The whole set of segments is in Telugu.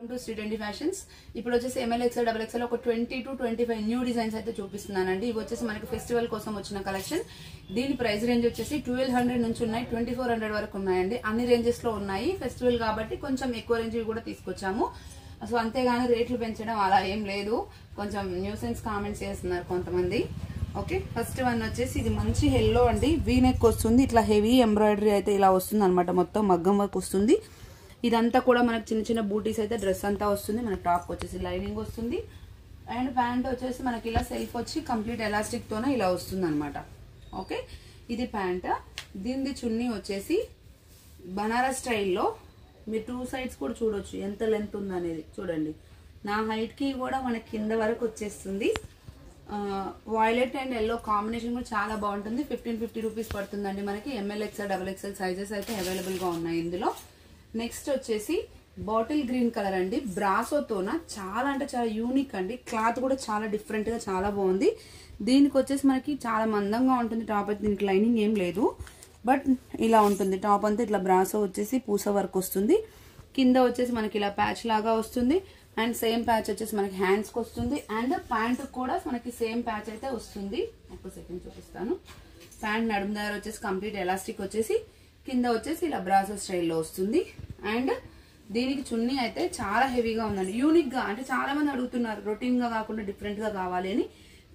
To Shri 20 fashions. ఇప్పుడు వచ్చేసి ఎంఎల్ ఎక్స్ఎల్ డబుల్ ఎక్స్ఎల్ ఒక 20 to 25 న్యూ డిజైన్స్ అయితే చూపిస్తున్నానండి. ఇవి వచ్చేసి మనకి ఫెస్టివల్ కోసం వచ్చిన కలెక్షన్. దీని ప్రైస్ రేంజ్ వచ్చేసి 1200 నుంచి ఉన్నాయి, 2400 వరకు ఉన్నాయండి. అన్ని రేంజెస్ లో ఉన్నాయి. ఫెస్టివల్ కాబట్టి కొంచెం ఎక్కువ రేంజ్ కూడా తీసుకొచ్చాము. సో అంతేగాని రేట్లు పెంచడం అలా ఏం లేదు. కొంచెం న్యూసెన్స్ కామెంట్స్ చేస్తున్నారు కొంతమంది. ఓకే, ఫస్ట్ వన్ వచ్చేసి ఇది మంచి ఎల్లో అండి. వీ నెక్ వస్తుంది, ఇట్లా హెవీ ఎంబ్రాయిడరీ అయితే ఇలా వస్తుంది అనమాట. మొత్తం మగ్గం వర్క్ వస్తుంది. ఇదంతా కూడా మనకు చిన్న చిన్న బూటీస్ అయితే డ్రెస్ అంతా వస్తుంది. మన టాప్ వచ్చేసి లైనింగ్ వస్తుంది అండ్ ప్యాంట్ వచ్చేసి మనకి ఇలా సెల్ఫ్ వచ్చి కంప్లీట్ ఎలాస్టిక్ తోనే ఇలా వస్తుంది అనమాట. ఓకే, ఇది ప్యాంట్. దీనిది చున్నీ వచ్చేసి బనారస్ స్టైల్లో మీరు 2 సైడ్స్ కూడా చూడొచ్చు ఎంత లెంత్ ఉంది అనేది. చూడండి, నా హైట్ కి కూడా మనకి కింద వరకు వచ్చేస్తుంది. వైలెట్ అండ్ ఎల్లో కాంబినేషన్ కూడా చాలా బాగుంటుంది. 1550 రూపీస్ పడుతుందండి మనకి. M L XL double XL sizes అయితే అవైలబుల్ గా ఉన్నాయి ఇందులో. నెక్స్ట్ వచ్చేసి బాటిల్ గ్రీన్ కలర్ అండి, బ్రాసోతోన చాలా అంటే చాలా యూనిక్ అండి. క్లాత్ కూడా చాలా డిఫరెంట్ గా చాలా బాగుంది. దీనికి వచ్చేసి మనకి చాలా మందంగా ఉంటుంది టాప్ అయితే. దీనికి లైనింగ్ ఏం లేదు, బట్ ఇలా ఉంటుంది టాప్ అంతా. ఇట్లా బ్రాసో వచ్చేసి పూస వర్క్ వస్తుంది. కింద వచ్చేసి మనకి ఇలా ప్యాచ్ లాగా వస్తుంది అండ్ సేమ్ ప్యాచ్ వచ్చేసి మనకి హ్యాండ్స్ కి వస్తుంది అండ్ ప్యాంట్ కూడా మనకి సేమ్ ప్యాచ్ అయితే వస్తుంది. ఒక సెకండ్ చూపిస్తాను. ప్యాంట్ నడుము దగ్గర వచ్చేసి కంప్లీట్ ఎలాస్టిక్ వచ్చేసి కింద వచ్చేసి ఇలా బ్రాసో స్టైల్లో వస్తుంది. అండ్ దీనికి చున్నీ అయితే చాలా హెవీగా ఉందండి, యూనిక్ గా. అంటే చాలా మంది అడుగుతున్నారు రొటీన్ గా కాకుండా డిఫరెంట్ గా కావాలి అని.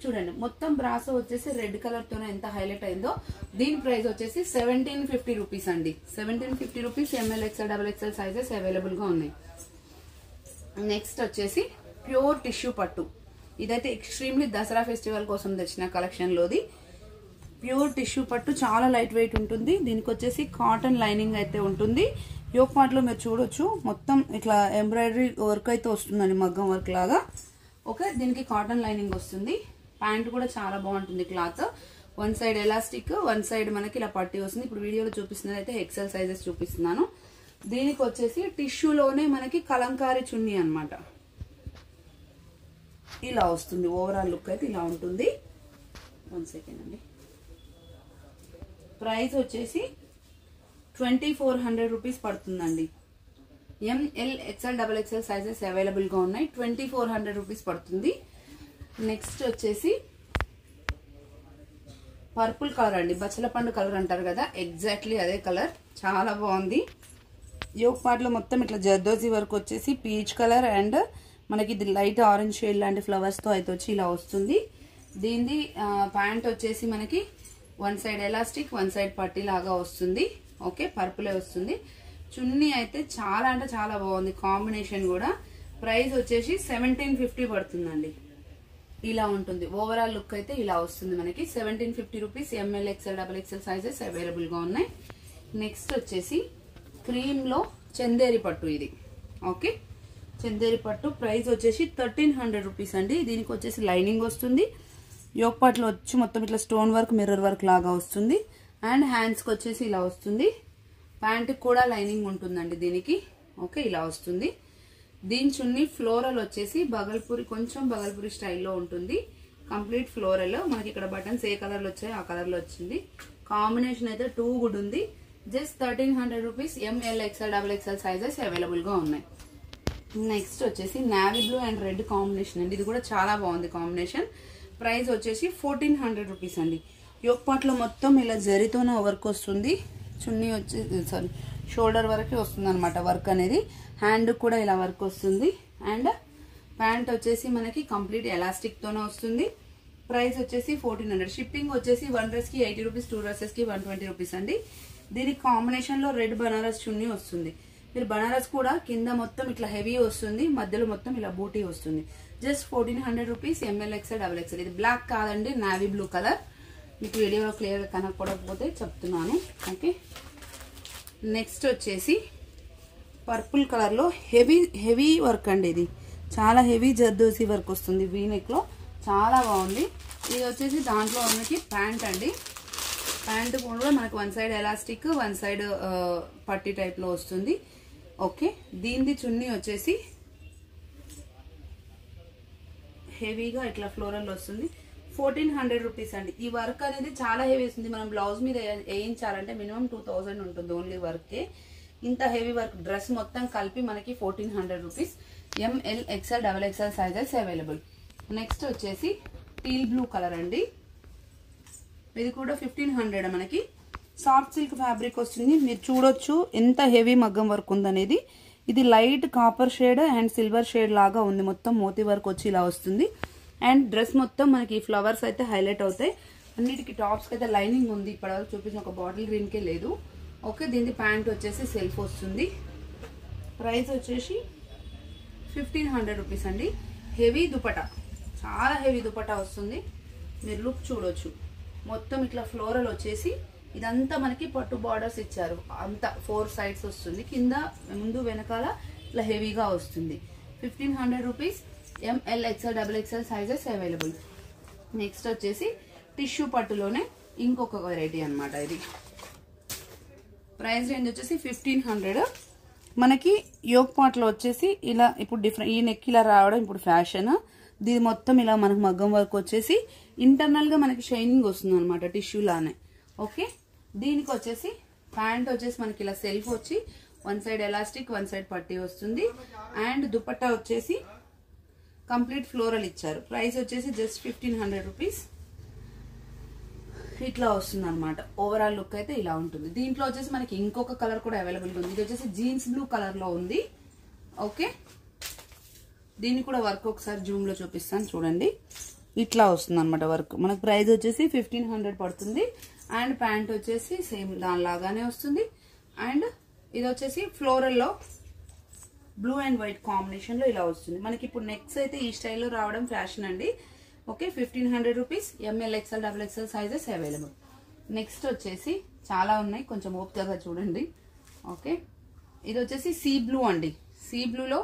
చూడండి, మొత్తం బ్రాసో వచ్చేసి రెడ్ కలర్ తోనే ఎంత హైలైట్ అయిందో. దీని ప్రైస్ వచ్చేసి 1750 రూపీస్ అండి. 1750 rupees. M L XL double XL sizes available గా ఉన్నాయి. నెక్స్ట్ వచ్చేసి ప్యూర్ టిష్యూ పట్టు. ఇదైతే ఎక్స్ట్రీమ్లీ దసరా ఫెస్టివల్ కోసం తెచ్చిన కలెక్షన్ లోది. ప్యూర్ టిష్యూ పట్టు చాలా లైట్ వెయిట్ ఉంటుంది. దీనికి వచ్చేసి కాటన్ లైనింగ్ అయితే ఉంటుంది. యోక్ పార్ట్ లో మీరు చూడొచ్చు మొత్తం ఇట్లా ఎంబ్రాయిడరీ వర్క్ అయితే వస్తుందండి, మగ్గం వర్క్ లాగా. ఓకే, దీనికి కాటన్ లైనింగ్ వస్తుంది. ప్యాంట్ కూడా చాలా బాగుంటుంది cloth. One side elastic, one side మనకి ఇలా పట్టి వస్తుంది. ఇప్పుడు వీడియోలో చూపిస్తున్నది అయితే ఎక్సెల్ సైజెస్ చూపిస్తున్నాను. దీనికి వచ్చేసి టిష్యూలోనే మనకి కలంకారీ చున్నీ అన్నమాట. ఇలా వస్తుంది. ఓవరాల్ లుక్ అయితే ఇలా ఉంటుంది. 1 సెకండ్ అండి. ప్రైస్ వచ్చేసి 2400 రూపీస్ పడుతుందండి. M L XL double XL sizes available గా ఉన్నాయి. 2400 రూపీస్ పడుతుంది. నెక్స్ట్ వచ్చేసి పర్పుల్ కలర్ అండి, బచ్చల పండు కలర్ అంటారు కదా, ఎగ్జాక్ట్లీ అదే కలర్. చాలా బాగుంది. యోక్ పార్ట్ లో మొత్తం ఇట్లా జర్దోజీ వర్క్ వచ్చేసి పీచ్ కలర్ అండ్ మనకి ఇది లైట్ ఆరెంజ్ షేడ్ లాంటి ఫ్లవర్స్ తో అయితే వచ్చి ఇలా వస్తుంది. దీనిది ప్యాంట్ వచ్చేసి మనకి one side elastic, one side పట్టి లాగా వస్తుంది. ఓకే, పర్పులే వస్తుంది. చున్నీ అయితే చాలా అంటే చాలా బాగుంది కాంబినేషన్ కూడా. ప్రైస్ వచ్చేసి 1750 పడుతుందండి. ఇలా ఉంటుంది. ఓవరాల్ లుక్ అయితే ఇలా వస్తుంది మనకి. 1750 rupees. M L XL double XL sizes available గా ఉన్నాయి. నెక్స్ట్ వచ్చేసి క్రీమ్ లో చందేరి పట్టు ఇది. ఓకే, చందేరి పట్టు ప్రైస్ వచ్చేసి 1300 రూపీస్ అండి. దీనికి వచ్చేసి లైనింగ్ వస్తుంది. యోక్ పార్ట్ లో వచ్చి మొత్తం ఇట్లా స్టోన్ వర్క్, మిర్రర్ వర్క్ లాగా వస్తుంది అండ్ హ్యాండ్స్ కి వచ్చేసి ఇలా వస్తుంది. ప్యాంట్ కూడా లైనింగ్ ఉంటుందండి దీనికి. ఓకే, ఇలా వస్తుంది. దీని చున్నీ ఫ్లోరల్ వచ్చేసి బగల్పూరి, కొంచెం బగల్పూరి స్టైల్లో ఉంటుంది. Complete floral. మనకి ఇక్కడ బటన్స్ ఏ కలర్ లో వచ్చాయి ఆ కలర్ లో వచ్చింది. కాంబినేషన్ అయితే 2 గుడ్ ఉంది. Just 1300 rupees. M L XL double XL sizes available గా ఉన్నాయి. నెక్స్ట్ వచ్చేసి navy blue and red combination అండి. ఇది కూడా చాలా బాగుంది కాంబినేషన్. ప్రైస్ వచ్చేసి 1400 రూపీస్ అండి. యోక్ పార్ట్ లో మొత్తం ఇలా జరీతోనే వర్క్ వస్తుంది. చున్నీ వచ్చి సారీ షోల్డర్ వరకే వస్తుంది అనమాట వర్క్ అనేది. హ్యాండ్ కూడా ఇలా వర్క్ వస్తుంది అండ్ ప్యాంట్ వచ్చేసి మనకి కంప్లీట్ ఎలాస్టిక్ తోనే వస్తుంది. ప్రైస్ వచ్చేసి 1400. షిప్పింగ్ వచ్చేసి 1 డ్రెస్ కి 80 రూపీస్, 2 డ్రెస్సెస్ కి 120 రూపీస్ అండి. దీనికి కాంబినేషన్ లో రెడ్ బనారస్ చున్నీ వస్తుంది. మీరు బనారస్ కూడా కింద మొత్తం ఇట్లా హెవీ వస్తుంది, మధ్యలో మొత్తం ఇలా బూటీ వస్తుంది. Just 1400 rupees. M L XL double XL. ఇది బ్లాక్ కాదండి, నావీ బ్లూ కలర్. మీకు వీడియోలో క్లియర్ గా కనపడకపోతే చెప్తున్నాను. ఓకే, నెక్స్ట్ వచ్చేసి పర్పుల్ కలర్ లో హెవీ వర్క్ అండి. ఇది చాలా హెవీ జర్దోసి వర్క్ వస్తుంది వీ నెక్ లో. చాలా బాగుంది. ఇది వచ్చేసి దాంట్లో మనకి ప్యాంట్ అండి. ప్యాంట్ కూడా మనకి one side elastic, one side పట్టి టైప్ లో వస్తుంది. ఓకే, దీనిది చున్నీ వచ్చేసి హెవీగా ఇట్లా ఫ్లోరల్ వస్తుంది. 1400 రూపీస్ అండి. ఈ వర్క్ అనేది చాలా హెవీ వస్తుంది. మనం బ్లౌజ్ మీద వేయించాలంటే మినిమం 2000 ఉంటుంది ఓన్లీ వర్కే. ఇంత హెవీ వర్క్ డ్రెస్ మొత్తం కలిపి మనకి 1400 rupees. ML XL XXL sizes available. Next వచ్చేసి టీల్ బ్లూ కలర్ అండి. ఇది కూడా 1500 మనకి సాఫ్ట్ సిల్క్ ఫ్యాబ్రిక్ వస్తుంది. మీరు చూడొచ్చు ఎంత హెవీ మగ్గం వర్క్ ఉందనేది. ఇది light copper shade and silver shade లాగా ఉంది. మొత్తం మోతీ వర్క్ వచ్చి ఇలా వస్తుంది. అండ్ డ్రెస్ మొత్తం మనకి ఫ్లవర్స్ అయితే హైలైట్ అవుతాయి. అన్నిటికీ టాప్స్కి అయితే లైనింగ్ ఉంది. ఇప్పటివరకు చూపించిన ఒక బాటిల్ గ్రీన్కే లేదు. ఓకే, దీని ప్యాంట్ వచ్చేసి సెల్ఫ్ వస్తుంది. ప్రైస్ వచ్చేసి 1500 రూపీస్ అండి. హెవీ దుపటా, చాలా హెవీ దుపటా వస్తుంది. మీరు లుక్ చూడొచ్చు. మొత్తం ఇట్లా ఫ్లోరల్ వచ్చేసి ఇదంతా మనకి పట్టు బార్డర్స్ ఇచ్చారు. అంతా 4 సైడ్స్ వస్తుంది. కింద ముందు వెనకాల ఇట్లా హెవీగా వస్తుంది. 1500 rupees. ML XL XXL sizes available. Next వచ్చేసి టిష్యూ పట్టులోనే ఇంకొక వెరైటీ అనమాట. ఇది ప్రైస్ రేంజ్ వచ్చేసి 1500. మనకి యోగ్ పార్ట్లో వచ్చేసి ఇలా ఇప్పుడు డిఫరెంట్ ఈ నెక్ ఇలా రావడం ఇప్పుడు ఫ్యాషన్. దీని మొత్తం ఇలా మనకు మగ్గం వర్క్ వచ్చేసి ఇంటర్నల్ గా మనకి షైనింగ్ వస్తుంది అనమాట టిష్యూ లానే. ఓకే, దీనికి వచ్చేసి ప్యాంట్ వచ్చేసి మనకి ఇలా సెల్ఫ్ వచ్చి 1 సైడ్ ఎలాస్టిక్ 1 సైడ్ పట్టీ వస్తుంది. అండ్ దుపట్టా వచ్చేసి కంప్లీట్ ఫ్లోరల్ ఇచ్చారు. ప్రైస్ వచ్చేసి జస్ట్ 1500 రూపీస్. ఇట్లా వస్తుంది అనమాట. ఓవరాల్ లుక్ అయితే ఇలా ఉంటుంది. దీంట్లో వచ్చేసి మనకి ఇంకొక కలర్ కూడా అవైలబుల్ ఉంది. ఇది వచ్చేసి జీన్స్ బ్లూ కలర్ లో ఉంది. ఓకే, దీన్ని కూడా వర్క్ ఒకసారి జూమ్ లో చూపిస్తాను చూడండి. ఇట్లా వస్తుంది అనమాట వర్క్. మనకు ప్రైస్ వచ్చేసి 1500 పడుతుంది. అండ్ ప్యాంట్ వచ్చేసి సేమ్ దానిలాగానే వస్తుంది. అండ్ ఇది వచ్చేసి ఫ్లోరల్ లో బ్లూ అండ్ వైట్ కాంబినేషన్ లో ఇలా వస్తుంది. మనకి ఇప్పుడు నెక్స్ అయితే ఈ స్టైల్లో రావడం ఫ్యాషన్ అండి. Okay, 1500 rupees. ML XL XXL sizes available. Next వచ్చేసి చాలా ఉన్నాయి, కొంచెం ఓపికగా చూడండి. ఓకే, ఇది వచ్చేసి సీ బ్లూ అండి. సీ బ్లూలో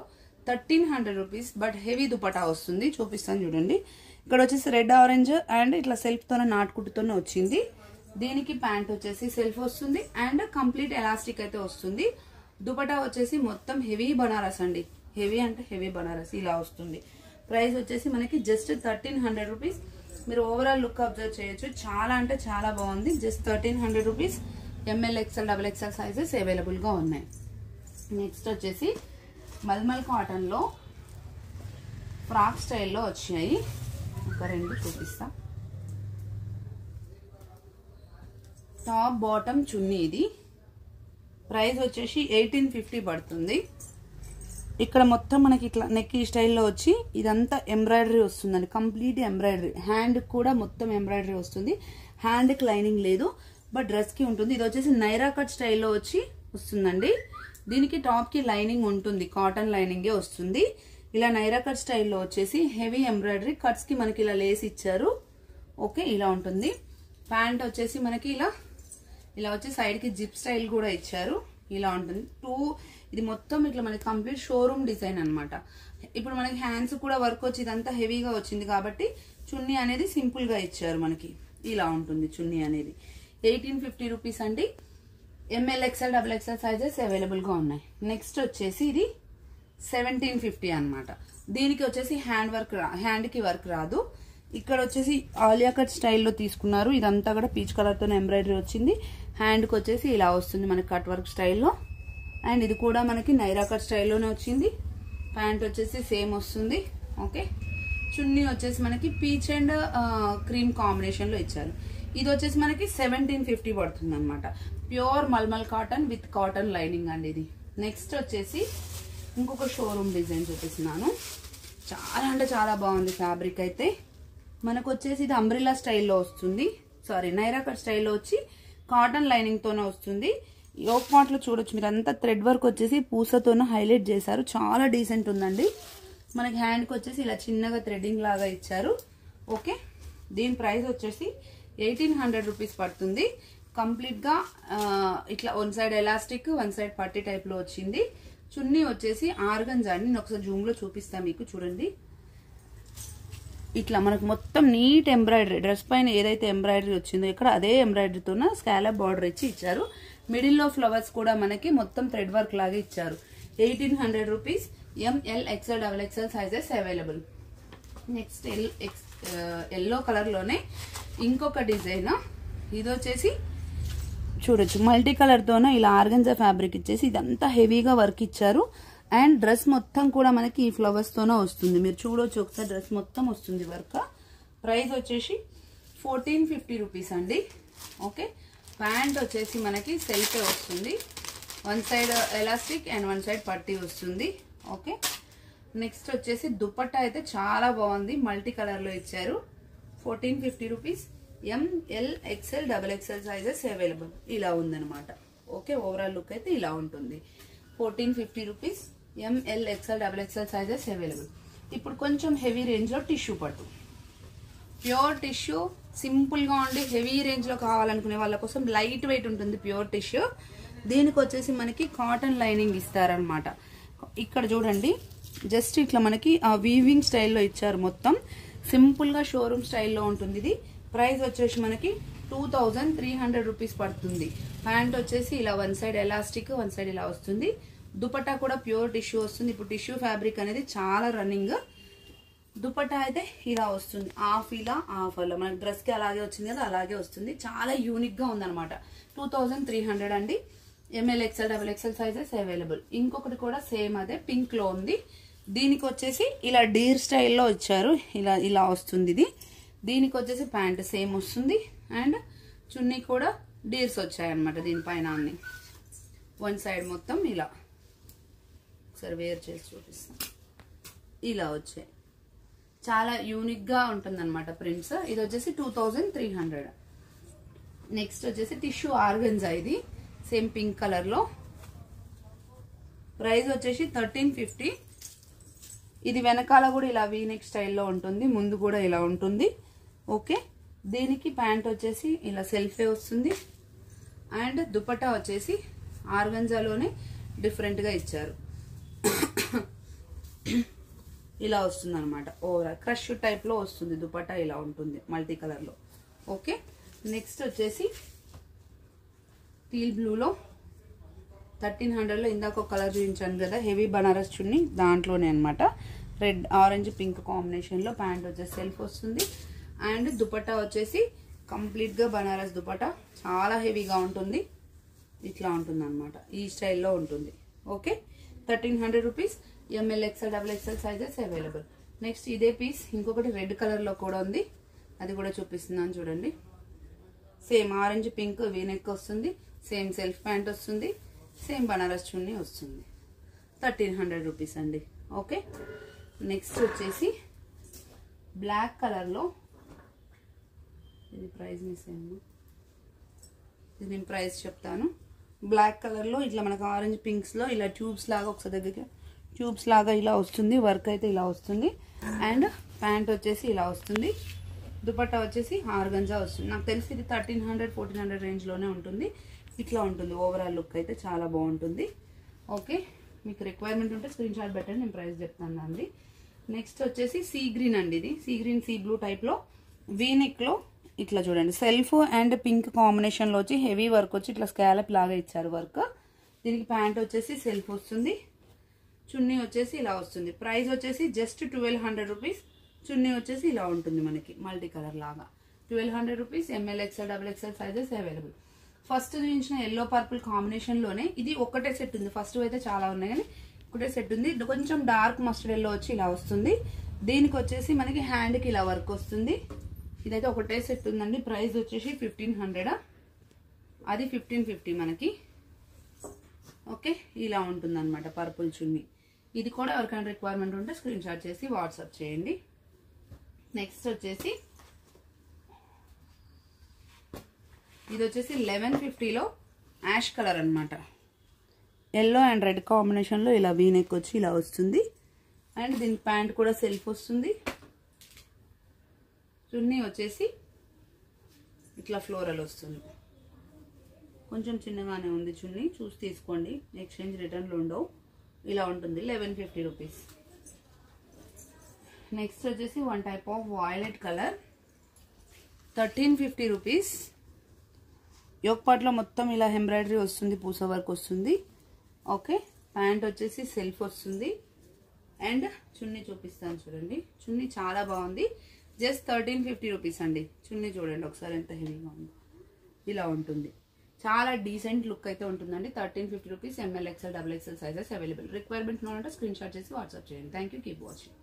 1300 రూపీస్. బట్ హెవీ దుపటా వస్తుంది. చూపిస్తాను చూడండి. ఇక్కడ వచ్చేసి రెడ్ ఆరెంజ్ అండ్ ఇట్లా సెల్ఫ్ తోనే నాటుకుట్టుతోనే వచ్చింది. దీనికి ప్యాంట్ వచ్చేసి సెల్ఫ్ వస్తుంది అండ్ కంప్లీట్ ఎలాస్టిక్ అయితే వస్తుంది. దుపటా వచ్చేసి మొత్తం హెవీ బనారస్ అండి. హెవీ అంటే హెవీ బనారస్ ఇలా వస్తుంది. ప్రైస్ వచ్చేసి మనకి జస్ట్ 1300 రూపీస్. మీరు ఓవరాల్ లుక్ అబ్జర్వ్ చేయొచ్చు. చాలా అంటే చాలా బాగుంది. Just 1300 rupees. ML XL XXL sizes available గా ఉన్నాయి. నెక్స్ట్ వచ్చేసి మల్మల్ కాటన్ లో ఫ్రాక్ స్టైల్లో వచ్చాయి. ఒక రెండు చూపిస్తా. టాప్ బాటమ్ చున్నీ. ఇది ప్రైస్ వచ్చేసి 1850 పడుతుంది. ఇక్కడ మొత్తం మనకి ఇట్లా నెక్ ఈ స్టైల్లో వచ్చి ఇదంతా ఎంబ్రాయిడరీ వస్తుందండి. Complete embroidery. హ్యాండ్ కూడా మొత్తం ఎంబ్రాయిడరీ వస్తుంది. హ్యాండ్ కి లైనింగ్ లేదు, బట్ డ్రెస్ కి ఉంటుంది. ఇది వచ్చేసి నైరా కట్ స్టైల్లో వచ్చి వస్తుందండి. దీనికి టాప్ కి లైనింగ్ ఉంటుంది. కాటన్ లైనింగే వస్తుంది. ఇలా నైరా కట్ స్టైల్లో వచ్చేసి హెవీ ఎంబ్రాయిడరీ. కట్స్ కి మనకి ఇలా లేస్ ఇచ్చారు. ఓకే, ఇలా ఉంటుంది. ప్యాంట్ వచ్చేసి మనకి ఇలా వచ్చి సైడ్ కి జిప్ స్టైల్ కూడా ఇచ్చారు. ఇలా ఉంటుంది. ఇది మొత్తం ఇట్లా మనకి కంప్లీట్ షోరూమ్ డిజైన్ అనమాట. ఇప్పుడు మనకి హ్యాండ్స్ కూడా వర్క్ వచ్చి ఇదంతా హెవీగా వచ్చింది కాబట్టి చున్నీ అనేది సింపుల్ గా ఇచ్చారు. మనకి ఇలా ఉంటుంది చున్నీ అనేది. 1850 రూపీస్ అండి. ML XL XXL sizes available గా ఉన్నాయి. నెక్స్ట్ వచ్చేసి ఇది 1750 అనమాట. దీనికి వచ్చేసి హ్యాండ్ కి వర్క్ రాదు. ఇక్కడ వచ్చేసి ఆలియా కట్ స్టైల్లో తీసుకున్నారు. ఇదంతా కూడా పీచ్ కలర్ తో ఎంబ్రాయిడరీ వచ్చింది. హ్యాండ్ కి వచ్చేసి ఇలా వస్తుంది మనకి కట్ వర్క్ స్టైల్లో. అండ్ ఇది కూడా మనకి నైరా కట్ స్టైల్లోనే వచ్చింది. ప్యాంట్ వచ్చేసి సేమ్ వస్తుంది. ఓకే, చున్నీ వచ్చేసి మనకి పీచ్ అండ్ క్రీమ్ కాంబినేషన్ లో ఇచ్చారు. ఇది వచ్చేసి మనకి 1750 పడుతుంది అనమాట. Pure mulmul cotton with cotton lining అండి ఇది. నెక్స్ట్ వచ్చేసి ఇంకొక షోరూమ్ డిజైన్ చూపిస్తున్నాను. చాలా అంటే చాలా బాగుంది ఫ్యాబ్రిక్ అయితే. మనకు వచ్చేసి ఇది అంబ్రిల్లా స్టైల్లో వస్తుంది. సారీ, నైరా కట్ స్టైల్లో వచ్చి కాటన్ లైనింగ్ తోనే వస్తుంది. యోక్ పార్ట్ లో చూడొచ్చు మీరు అంతా థ్రెడ్ వర్క్ వచ్చేసి పూసతోనే హైలైట్ చేశారు. చాలా డీసెంట్ ఉందండి. మనకి హ్యాండ్ కి వచ్చేసి ఇలా చిన్నగా థ్రెడ్డింగ్ లాగా ఇచ్చారు. ఓకే, దీని ప్రైస్ వచ్చేసి 1800 రూపీస్ పడుతుంది. కంప్లీట్ గా ఇట్లా 1 సైడ్ ఎలాస్టిక్ 1 సైడ్ పట్టీ టైప్ లో వచ్చింది. చున్నీ వచ్చేసి ఆర్గంజా అండి. నేను ఒకసారి జూమ్ లో చూపిస్తా మీకు చూడండి. ఇట్లా మనకు మొత్తం నీట్ ఎంబ్రాయిడరీ. డ్రెస్ పైన ఏదైతే ఎంబ్రాయిడరీ వచ్చిందో ఇక్కడ అదే ఎంబ్రాయిడరీతో స్కాలప్ బార్డర్ ఇచ్చి ఇచ్చారు. మిడిల్ లో ఫ్లవర్స్ కూడా మనకి మొత్తం థ్రెడ్ వర్క్ లాగా ఇచ్చారు. 1800 rupees. ML XL XXL sizes available. Next yellow colour లోనే ఇంకొక డిజైన్. ఇది వచ్చేసి చూడొచ్చు మల్టీ కలర్ తోనే ఇలా ఆర్గంజా ఫ్యాబ్రిక్ ఇచ్చేసి ఇదంతా హెవీగా వర్క్ ఇచ్చారు. అండ్ డ్రెస్ మొత్తం కూడా మనకి ఈ ఫ్లవర్స్ తోనే వస్తుంది. మీరు చూడొచ్చు ఒకసారి డ్రెస్ మొత్తం వస్తుంది వర్క్. ప్రైస్ వచ్చేసి 1450 రూపీస్ అండి. ఓకే, ప్యాంట్ వచ్చేసి మనకి సెల్ఫే వస్తుంది. One side elastic and one side పట్టీ వస్తుంది. ఓకే, నెక్స్ట్ వచ్చేసి దుపట్టా అయితే చాలా బాగుంది, మల్టీ కలర్ లో ఇచ్చారు. 1450 rupees. ML XL XXL sizes available. ఇలా ఉందన్నమాట. ఓకే, ఓవరాల్ లుక్ అయితే ఇలా ఉంటుంది. 1450 rupees. ML XL XXL sizes available. ఇప్పుడు కొంచెం హెవీ రేంజ్ లో టిష్యూ పట్టు, ప్యూర్ టిష్యూ, సింపుల్ గా ఉండి హెవీ రేంజ్ లో కావాలనుకునే వాళ్ళ కోసం లైట్ వెయిట్ ఉంటుంది ప్యూర్ టిష్యూ. దీనికి వచ్చేసి మనకి కాటన్ లైనింగ్ ఇస్తారనమాట. ఇక్కడ చూడండి జస్ట్ ఇట్లా మనకి ఆ వీవింగ్ స్టైల్లో ఇచ్చారు. మొత్తం సింపుల్ గా షోరూమ్ స్టైల్లో ఉంటుంది ఇది. ప్రైస్ వచ్చేసి మనకి 2300 రూపీస్ పడుతుంది. ప్యాంట్ వచ్చేసి ఇలా one side elastic, one side ఇలా వస్తుంది. దుపట్టా కూడా ప్యూర్ టిష్యూ వస్తుంది. ఇప్పుడు టిష్యూ ఫ్యాబ్రిక్ అనేది చాలా రన్నింగ్. దుపట్టా అయితే ఇలా వస్తుంది, హాఫ్ ఇలా హాఫ్ అలా, మనకి డ్రెస్ కి అలాగే వచ్చింది కదా అలాగే వస్తుంది. చాలా యూనిక్ గా ఉందన్నమాట. 2300 అండి. ML XL XXL sizes available. ఇంకొకటి కూడా సేమ్ అదే పింక్ లో ఉంది. దీనికి వచ్చేసి ఇలా డీర్ స్టైల్లో ఇచ్చారు. ఇలా ఇలా వస్తుంది ఇది. దీనికి వచ్చేసి ప్యాంట్ సేమ్ వస్తుంది అండ్ చున్నీ కూడా డీర్స్ వచ్చాయన్నమాట దీనిపైన అన్ని. వన్ సైడ్ మొత్తం ఇలా ఒకసారి వేర్ చేసి చూపిస్తాం. ఇలా వచ్చాయి, చాలా యూనిక్ గా ఉంటుందన్నమాట ప్రింట్స్. ఇది వచ్చేసి 2300. నెక్స్ట్ వచ్చేసి టిష్యూ ఆర్గంజా, ఇది సేమ్ పింక్ కలర్ లో. ప్రైస్ వచ్చేసి 1350. ఇది వెనకాల కూడా ఇలా వీనెక్ స్టైల్లో ఉంటుంది, ముందు కూడా ఇలా ఉంటుంది. ఓకే, దీనికి ప్యాంట్ వచ్చేసి ఇలా సెల్ఫే వస్తుంది అండ్ దుపట్టా వచ్చేసి ఆర్గంజాలోనే డిఫరెంట్ గా ఇచ్చారు. ఇలా వస్తుంది అనమాట. ఓవరాల్ క్రష్ టైప్ లో వస్తుంది దుపట్టా, ఇలా ఉంటుంది మల్టీ కలర్ లో. ఓకే, నెక్స్ట్ వచ్చేసి టీల్ బ్లూ లో 1300 లో ఇందాక ఒక కలర్ చూపించాను కదా హెవీ బనారస్ చున్నీ, దాంట్లోనే అనమాట. రెడ్ ఆరెంజ్ పింక్ కాంబినేషన్ లో ప్యాంట్ వచ్చేసి సెల్ఫ్ వస్తుంది అండ్ దుపట్టా వచ్చేసి కంప్లీట్ గా బనారస్ దుపట్టా, చాలా హెవీగా ఉంటుంది. ఇట్లా ఉంటుంది అనమాట, ఈ స్టైల్లో ఉంటుంది. Okay, 1300 rupees. ML XL XXL sizes available. Next ఇదే పీస్ ఇంకొకటి రెడ్ కలర్ లో కూడా ఉంది, అది కూడా చూపిస్తున్నాను చూడండి. సేమ్ ఆరెంజ్ పింక్ వీనెక్ వస్తుంది, సేమ్ సెల్ఫ్ ప్యాంట్ వస్తుంది, సేమ్ బనారస్ చున్నీ వస్తుంది. 1300 రూపీస్ అండి. ఓకే, నెక్స్ట్ వచ్చేసి బ్లాక్ కలర్ లో, ఇది ప్రైస్ మిస్ అయింది, ఇది నేను ప్రైస్ చెప్తాను. బ్లాక్ కలర్ లో ఇట్లా మనకు ఆరెంజ్ పింక్స్ లో ఇలా ట్యూబ్స్ లాగా, ఒకసారి దగ్గర ట్యూబ్స్ లాగా ఇలా వస్తుంది. వర్క్ అయితే ఇలా వస్తుంది అండ్ ప్యాంట్ వచ్చేసి ఇలా వస్తుంది. దుపట్టా వచ్చేసి ఆర్గంజా వస్తుంది. నాకు తెలిసి ఇది 1300 1400 రేంజ్ లోనే ఉంటుంది. ఇట్లా ఉంటుంది ఓవరాల్ లుక్ అయితే చాలా బాగుంటుంది. ఓకే, మీకు రిక్వైర్మెంట్ ఉంటే స్క్రీన్ షాట్ పెట్టండి, నేను ప్రైస్ చెప్తాను అండి. నెక్స్ట్ వచ్చేసి సీ గ్రీన్ అండి. ఇది sea green sea blue type లో వీనెక్ లో ఇట్లా చూడండి సెల్ఫ్ అండ్ పింక్ కాంబినేషన్ లో వచ్చి హెవీ వర్క్ వచ్చి ఇట్లా స్కాలప్ లాగా ఇచ్చారు వర్క్. దీనికి ప్యాంట్ వచ్చేసి సెల్ఫ్ వస్తుంది, చున్నీ వచ్చేసి ఇలా వస్తుంది. ప్రైస్ వచ్చేసి జస్ట్ 1200 రూపీస్. చున్నీ వచ్చేసి ఇలా ఉంటుంది మనకి మల్టీ కలర్ లాగా. 1200 rupees. ML XL XXL sizes available. First చూపించిన ఎల్లో పర్పుల్ కాంబినేషన్ లోనే ఇది ఒకటే సెట్ ఉంది. ఫస్ట్ అయితే చాలా ఉన్నాయి కానీ ఒకటే సెట్ ఉంది. కొంచెం డార్క్ మస్టర్డ్ ఎల్లో వచ్చి ఇలా వస్తుంది. దీనికి వచ్చేసి మనకి హ్యాండ్ కి ఇలా వర్క్ వస్తుంది. ఇదైతే ఒకటే సెట్ ఉందండి. ప్రైస్ వచ్చేసి 1500, అది 1550 మనకి. ఓకే, ఇలా ఉంటుంది అనమాట పర్పుల్ చున్నీ. ఇది కూడా ఎవరికైనా రిక్వైర్మెంట్ ఉంటే స్క్రీన్ షాట్ చేసి వాట్సాప్ చేయండి. నెక్స్ట్ వచ్చేసి ఇది వచ్చేసి 1150లో యాష్ కలర్ అనమాట. ఎల్లో అండ్ రెడ్ కాంబినేషన్ లో ఇలా వీనెక్ వచ్చి ఇలా వస్తుంది అండ్ దీని ప్యాంట్ కూడా సెల్ఫ్ వస్తుంది. చున్నీ వచ్చేసి ఇట్లా ఫ్లోరల్ వస్తుంది. కొంచెం చిన్నగానే ఉంది చున్నీ, చూసి తీసుకోండి, ఎక్స్చేంజ్ రిటర్న్లు ఉండవు. ఇలా ఉంటుంది 1150 రూపీస్. నెక్స్ట్ వచ్చేసి one type of violet colour, 1350 rupees. Yoke part లో మొత్తం ఇలా ఎంబ్రాయిడరీ వస్తుంది, పూస వర్క్ వస్తుంది. ఓకే, ప్యాంట్ వచ్చేసి సెల్ఫ్ వస్తుంది అండ్ చున్నీ చూపిస్తాను చూడండి. చున్నీ చాలా బాగుంది. జస్ట్ 1350 రూపీస్ అండి. చున్నీ చూడండి ఒకసారి ఎంత హెవీగా ఉందో, ఇలా ఉంటుంది. చాలా డీసెంట్ లుక్ అయితే ఉంటుందండి. 1350 rupees. ML, XL, XXL sizes available. Requirement ఉంటే స్క్రీన్ షాట్ చేసి వాట్సాప్ చేయండి. Thank you. Keep watching.